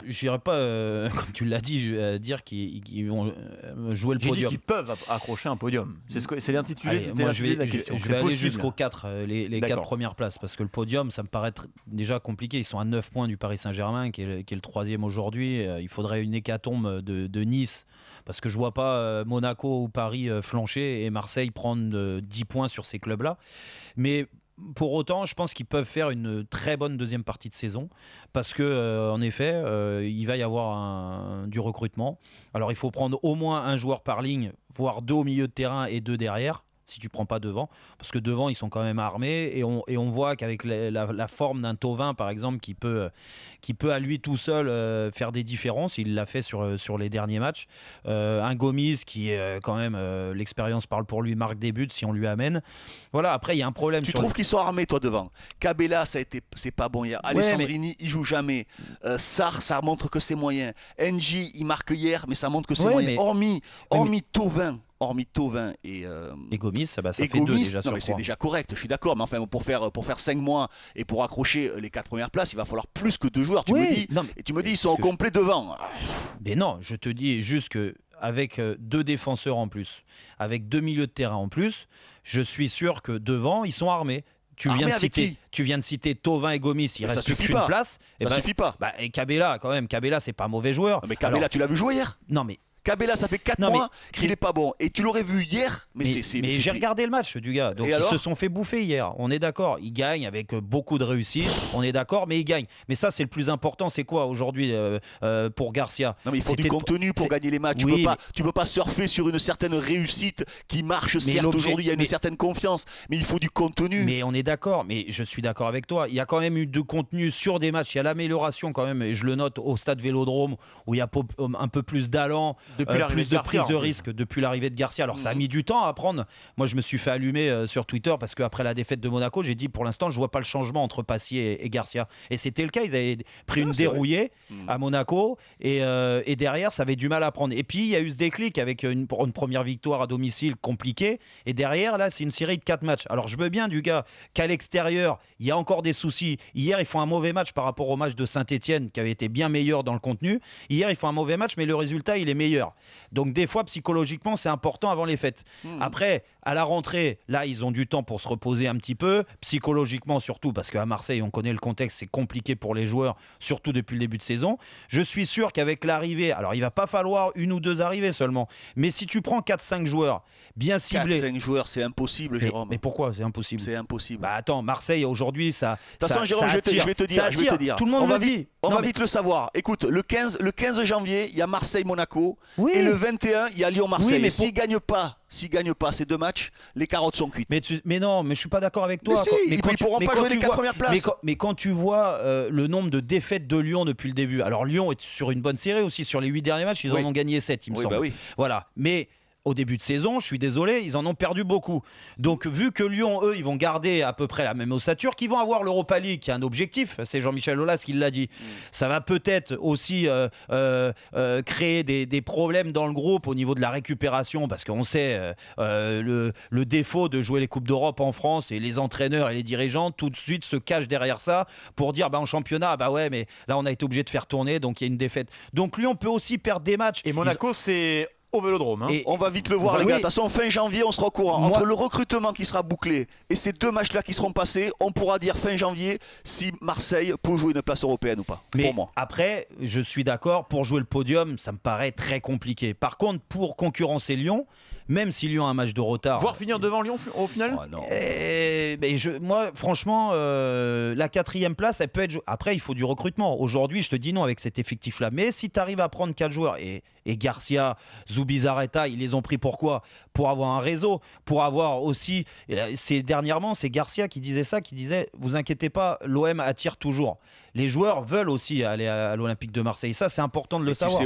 Je n'irai pas, comme tu l'as dit, dire qu'ils vont jouer le podium. J'ai dit qu'ils peuvent accrocher un podium. C'est l'intitulé de la question. Je vais aller jusqu'aux 4, les 4 premières places, parce que le podium, ça me paraît déjà compliqué. Ils sont à 9 points du Paris Saint-Germain, qui est le 3e aujourd'hui. Il faudrait une hécatombe de Nice, parce que je ne vois pas Monaco ou Paris flancher et Marseille prendre 10 points sur ces clubs-là. Mais pour autant, je pense qu'ils peuvent faire une très bonne deuxième partie de saison, parce que en effet, il va y avoir du recrutement. Alors il faut prendre au moins un joueur par ligne, voire 2 au milieu de terrain et 2 derrière, si tu ne prends pas devant, parce que devant ils sont quand même armés, et on voit qu'avec la forme d'un Thauvin par exemple, qui peut à lui tout seul faire des différences. Il l'a fait sur les derniers matchs. Un Gomis qui est quand même, l'expérience parle pour lui, marque des buts si on lui amène. Voilà, après il y a un problème. Tu trouves qu'ils sont armés toi devant? Cabella, c'est pas bon hier. Alessandrini, il joue jamais. Sarr, ça montre que c'est moyen. NJ, il marque hier, mais ça montre que c'est moyen. Hormis Thauvin et Gomis, ça fait Gomis, 2 déjà. Non, mais c'est déjà correct, je suis d'accord. Mais enfin, pour faire 5 mois et pour accrocher les 4 premières places, il va falloir plus que 2 joueurs. Tu me dis, ils sont au complet devant. Mais non, je te dis juste qu'avec 2 défenseurs en plus, avec 2 milieux de terrain en plus, je suis sûr que devant, ils sont armés. Tu viens de citer Thauvin et Gomis, il reste plus qu'une place. Ça suffit pas. Et Cabella, quand même, c'est pas un mauvais joueur. Mais Cabella, tu l'as vu jouer hier? Non, mais Cabella, ça fait 4 mois qu'il n'est pas bon. Et tu l'aurais vu hier. Mais j'ai regardé le match du gars. Donc ils se sont fait bouffer hier. On est d'accord. Ils gagnent avec beaucoup de réussite. On est d'accord, mais ils gagnent. Mais ça, c'est le plus important. C'est quoi aujourd'hui pour Garcia? Non, mais il faut du contenu pour gagner les matchs. Tu peux pas surfer sur une certaine réussite qui marche. Certes, aujourd'hui, il y a une certaine confiance. Mais il faut du contenu. Mais on est d'accord. Mais je suis d'accord avec toi. Il y a quand même eu du contenu sur des matchs. Il y a l'amélioration quand même. Et je le note au stade Vélodrome, où il y a un peu plus d'allant. Plus de prise de risque depuis l'arrivée de Garcia. Alors ça a mis du temps à prendre. Moi je me suis fait allumer sur Twitter, parce qu'après la défaite de Monaco, j'ai dit pour l'instant je vois pas le changement entre Passier et Garcia. Et c'était le cas, ils avaient pris une dérouillée à Monaco, et derrière ça avait du mal à prendre. Et puis il y a eu ce déclic avec une première victoire à domicile compliquée, et derrière là c'est une série de 4 matchs. Alors je veux bien du gars qu'à l'extérieur il y a encore des soucis. Hier ils font un mauvais match par rapport au match de Saint-Etienne qui avait été bien meilleur dans le contenu. Hier ils font un mauvais match, mais le résultat il est meilleur. Donc des fois psychologiquement c'est important avant les fêtes. Après à la rentrée, là ils ont du temps pour se reposer un petit peu, psychologiquement surtout, parce qu'à Marseille on connaît le contexte, c'est compliqué pour les joueurs, surtout depuis le début de saison. Je suis sûr qu'avec l'arrivée, alors il va pas falloir 1 ou 2 arrivées seulement, mais si tu prends 4-5 joueurs bien ciblés. 4-5 joueurs, c'est impossible, Jérôme. Mais pourquoi c'est impossible? C'est impossible. Bah attends, Marseille aujourd'hui ça. De toute façon, Jérôme, je vais te dire. Tout le monde le dit. On va vite le savoir. Écoute, le 15 janvier, il y a Marseille-Monaco. Oui. Et le 21, il y a Lyon-Marseille. Oui, mais s'ils gagnent pas ces 2 matchs, les carottes sont cuites. Mais non, mais je suis pas d'accord avec toi. Ils pourront pas jouer les 4 premières places. Mais quand tu vois le nombre de défaites de Lyon depuis le début, alors Lyon est sur une bonne série aussi, sur les 8 derniers matchs, ils en ont gagné 7, il me semble. Voilà, mais au début de saison, je suis désolé, ils en ont perdu beaucoup. Donc vu que Lyon, eux, ils vont garder à peu près la même ossature, qu'ils vont avoir l'Europa League qui est un objectif, c'est Jean-Michel Aulas qui l'a dit. Ça va peut-être aussi créer des problèmes dans le groupe au niveau de la récupération, parce qu'on sait le défaut de jouer les Coupes d'Europe en France, et les entraîneurs et les dirigeants tout de suite se cachent derrière ça pour dire en championnat, mais là on a été obligé de faire tourner, donc il y a une défaite. Donc Lyon peut aussi perdre des matchs. Et Monaco, c'est au Vélodrome. Et on va vite le voir, les gars. De toute façon, fin janvier, on sera au courant. Entre le recrutement qui sera bouclé et ces 2 matchs-là qui seront passés, on pourra dire fin janvier si Marseille peut jouer une place européenne ou pas. Mais pour moi. Après, je suis d'accord, pour jouer le podium, ça me paraît très compliqué. Par contre, pour concurrencer Lyon, même si Lyon a un match de retard. Voire finir devant Lyon au final. Moi, franchement, la 4e place, elle peut être. Après, il faut du recrutement. Aujourd'hui, je te dis non avec cet effectif-là. Mais si tu arrives à prendre 4 joueurs, et Garcia, Zubizarreta, ils les ont pris pourquoi? Pour avoir un réseau, pour avoir aussi. Dernièrement, c'est Garcia qui disait ça, qui disait vous inquiétez pas, l'OM attire toujours. Les joueurs veulent aussi aller à l'Olympique de Marseille. Ça, c'est important de le savoir.